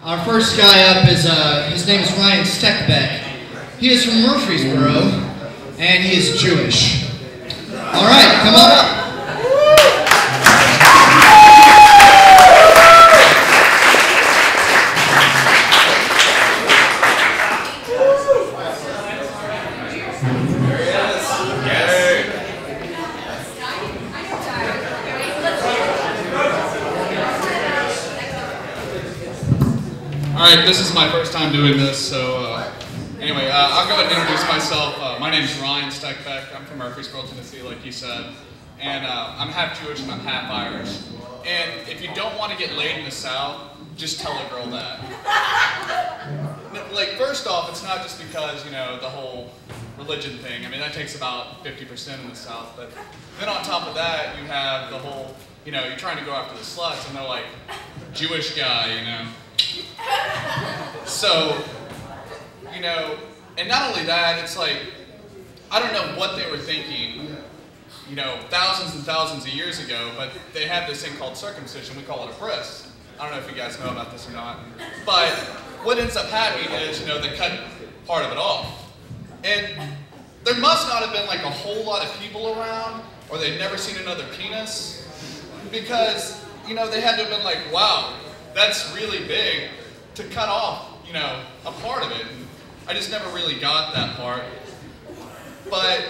Our first guy up is, his name is Ryan Steckbeck. He is from Murfreesboro, and he is Jewish. All right, come on up. Alright, this is my first time doing this, so anyway, I'll go ahead and introduce myself. My name is Ryan Steckbeck. I'm from Murfreesboro, Tennessee, like you said. And I'm half Jewish and I'm half Irish. And if you don't want to get laid in the South, just tell a girl that. Like, first off, it's not just because, you know, the whole religion thing. I mean, that takes about 50% in the South. But then on top of that, you have the whole, you know, you're trying to go after the sluts, and they're like, Jewish guy, you know. So, you know, and not only that, it's like, I don't know what they were thinking, you know, thousands and thousands of years ago, but they have this thing called circumcision. We call it a bris. I don't know if you guys know about this or not, but what ends up happening is, you know, they cut part of it off. And there must not have been like a whole lot of people around, or they'd never seen another penis, because, you know, they had to have been like, wow, that's really big to cut off, you know, a part of it. And I just never really got that part. But,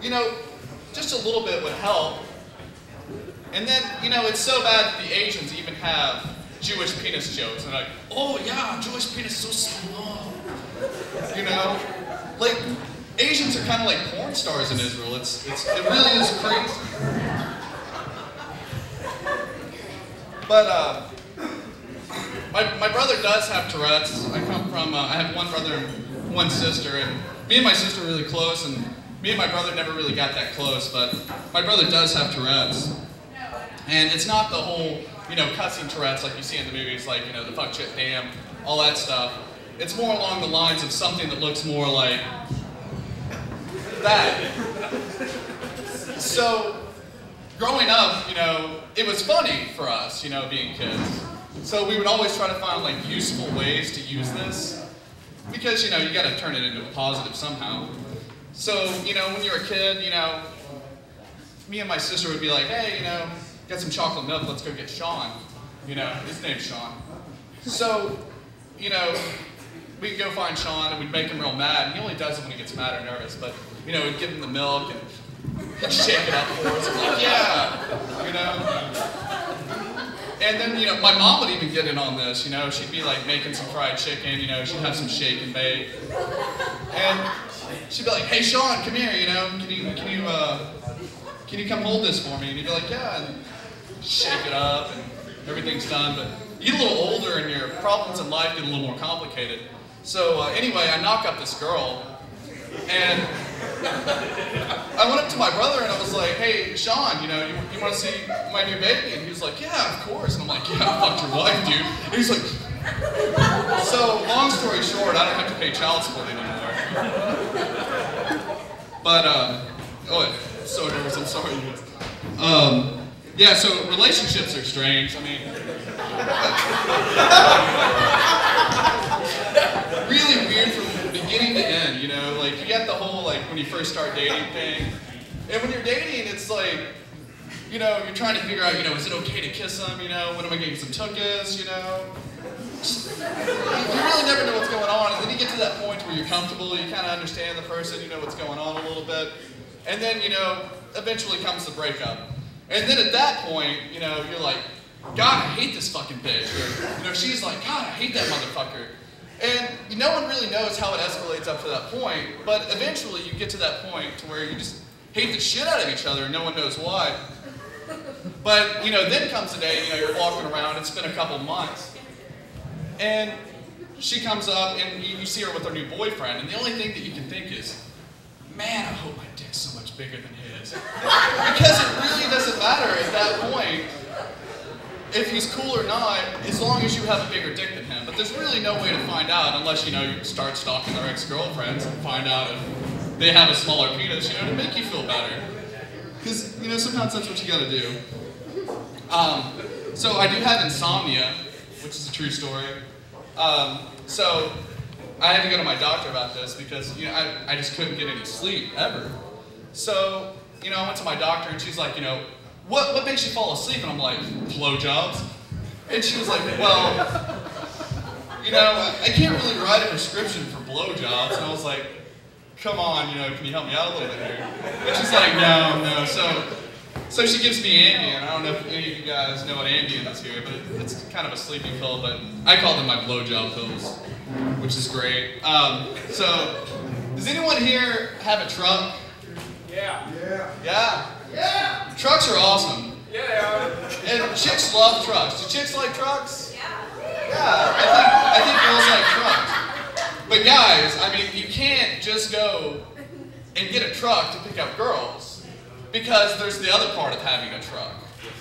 you know, just a little bit would help. And then, you know, it's so bad that the Asians even have Jewish penis jokes. And like, oh yeah, Jewish penis is so small. You know? Like, Asians are kind of like porn stars in Israel. It really is crazy. But, my brother does have Tourette's. I come from, I have one brother and one sister, and me and my sister are really close, and me and my brother never really got that close, but my brother does have Tourette's. And it's not the whole, you know, cussing Tourette's like you see in the movies, like, you know, the fuck, shit, damn, all that stuff. It's more along the lines of something that looks more like that. So, growing up, you know, it was funny for us, you know, being kids. So we would always try to find like useful ways to use this, because, you know, you got to turn it into a positive somehow. So, you know, when you're a kid, you know, me and my sister would be like, hey, you know, get some chocolate milk, let's go get Sean. You know, his name's Sean. So, you know, we'd go find Sean and we'd make him real mad. And he only does it when he gets mad or nervous, but, you know, we'd give him the milk and he'd shake it up for us. I'm like, yeah, you know. And then, you know, my mom would even get in on this, you know. She'd be like making some fried chicken, you know, she'd have some shake and bake. And she'd be like, hey Sean, come here, you know, can you come hold this for me? And he'd be like, yeah, and shake it up and everything's done. But you get a little older and your problems in life get a little more complicated. So anyway, I knock up this girl, and I went up to my brother and I was like, hey, Sean, you know, you want to see my new baby? And he was like, yeah, of course. And I'm like, yeah, I fucked your wife, dude. And he's like, so long story short, I don't have to pay child support anymore. But, oh, I'm so nervous, I'm sorry. Yeah, so relationships are strange. I mean, really weird from beginning to end, you know, like you get the whole like when you first start dating thing, and when you're dating, it's like, you know, you're trying to figure out, you know, is it okay to kiss them, you know, when am I getting some tuchus, you know, you really never know what's going on, and then you get to that point where you're comfortable, you kind of understand the person, you know what's going on a little bit, and then, you know, eventually comes the breakup, and then at that point, you know, you're like, God, I hate this fucking bitch, or, you know, she's like, God, I hate that motherfucker. And no one really knows how it escalates up to that point, but eventually you get to that point to where you just hate the shit out of each other and no one knows why. But, you know, then comes the day, you know, you're walking around, it's been a couple months, and she comes up and you see her with her new boyfriend, and the only thing that you can think is, man, I hope my dick's so much bigger than his. Because it really doesn't matter at that point if he's cool or not, as long as you have a bigger dick than him. But there's really no way to find out unless, you know, you start stalking their ex-girlfriends and find out if they have a smaller penis, you know, to make you feel better. Because, you know, sometimes that's what you gotta do. So I do have insomnia, which is a true story. So I had to go to my doctor about this because I just couldn't get any sleep ever. So I went to my doctor and she's like, what makes you fall asleep? And I'm like, blowjobs. And she was like, well, I can't really write a prescription for blowjobs. And I was like, come on, can you help me out a little bit here? And she's like, no. So she gives me Ambien. I don't know if any of you guys know what Ambien is here, but it's kind of a sleeping pill, but I call them my blowjob pills, which is great. So, does anyone here have a truck? Yeah. Yeah? Trucks are awesome. Yeah, they are. And chicks love trucks. Do chicks like trucks? Yeah. Yeah, I think girls like trucks. But guys, I mean, you can't just go and get a truck to pick up girls, because there's the other part of having a truck.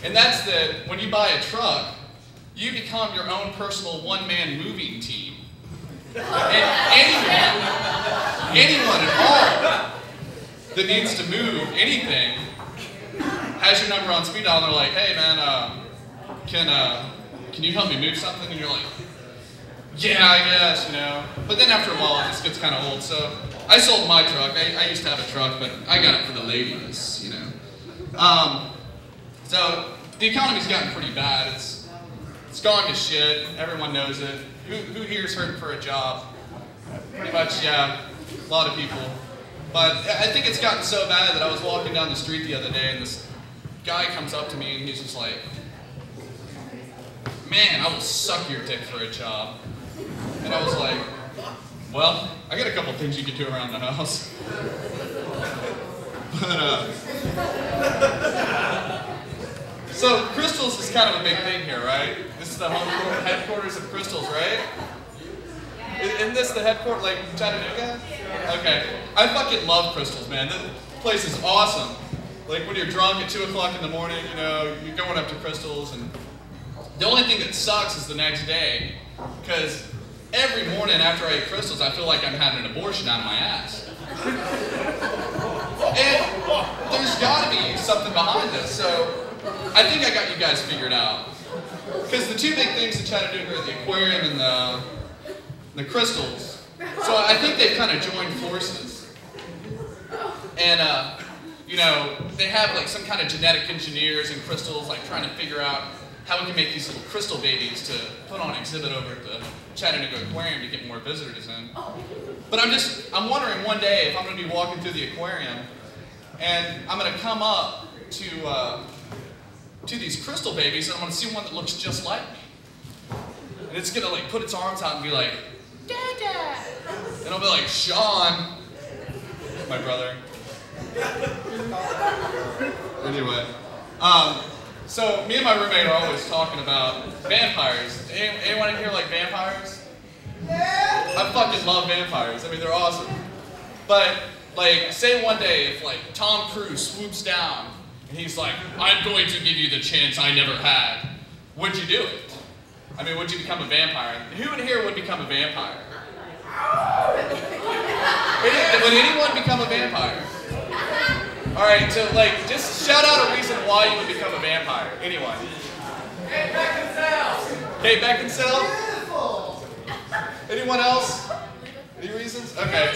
And that's that when you buy a truck, you become your own personal one-man moving team. And anyone at all that needs to move anything has your number on speed dial, and they're like, hey man, can you help me move something? And you're like, yeah, I guess, But then after a while, it just gets kind of old. So I sold my truck. I used to have a truck, but I got it for the ladies, So the economy's gotten pretty bad. It's gone to shit. Everyone knows it. Who here's hurting for a job? Pretty much, yeah, a lot of people. But I think it's gotten so bad that I was walking down the street the other day and this guy comes up to me and he's just like, man, I will suck your dick for a job. And I was like, well, I got a couple things you can do around the house. But, so Crystals is kind of a big thing here, right? This is the headquarters of Crystals, right? Isn't this the headquarters, like Chattanooga? Okay. I fucking love Crystals, man. This place is awesome. Like when you're drunk at 2 o'clock in the morning, you're going up to Crystals, and the only thing that sucks is the next day, because every morning after I eat Crystals, I feel like I'm having an abortion out of my ass. And there's got to be something behind this, so I think I got you guys figured out. Because the two big things in Chattanooga are the aquarium and the Crystals. So I think they've kind of joined forces. And, they have like some kind of genetic engineers and Crystals, like trying to figure out how we can make these little crystal babies to put on exhibit over at the Chattanooga Aquarium to get more visitors in. But I'm wondering one day if I'm going to be walking through the aquarium and I'm going to come up to these crystal babies and I'm going to see one that looks just like me. And it's going to like put its arms out and be like, Dada! And I'll be like, Sean, my brother. Anyway, so me and my roommate are always talking about vampires. Anyone in here like vampires? I fucking love vampires. I mean, they're awesome. But, like, say one day if, like, Tom Cruise swoops down and he's like, I'm going to give you the chance I never had, would you do it? I mean, would you become a vampire? Who in here would become a vampire? Would anyone become a vampire? Alright, so, like, just shout out a reason why you would become a vampire. Anyone? Kate Beckinsale. Kate Beckinsale? Anyone else? Any reasons? Okay.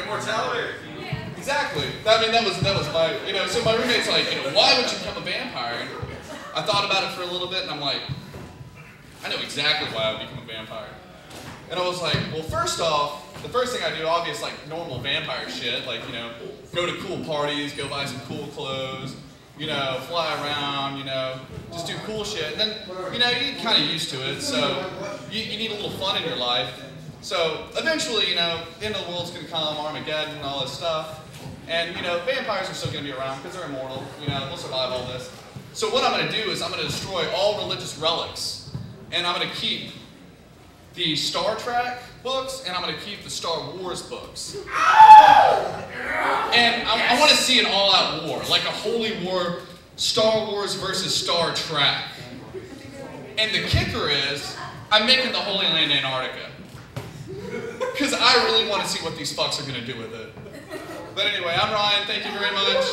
Immortality. Exactly. I mean, that was my, so my roommate's like, why would you become a vampire? And I thought about it for a little bit, and I'm like, I know exactly why I would become a vampire. And I was like, well, first off, the first thing I do, obvious, like, normal vampire shit, like, go to cool parties, go buy some cool clothes, fly around, just do cool shit. And then, you get kind of used to it, so you need a little fun in your life. So eventually, the end of the world's going to come, Armageddon and all this stuff. And, vampires are still going to be around because they're immortal. They'll survive all this. So what I'm going to do is I'm going to destroy all religious relics. And I'm going to keep the Star Trek books, and I'm going to keep the Star Wars books. And I want to see an all-out war, like a holy war, Star Wars versus Star Trek. And the kicker is, I'm making the Holy Land Antarctica. Because I really want to see what these fucks are going to do with it. But anyway, I'm Ryan. Thank you very much.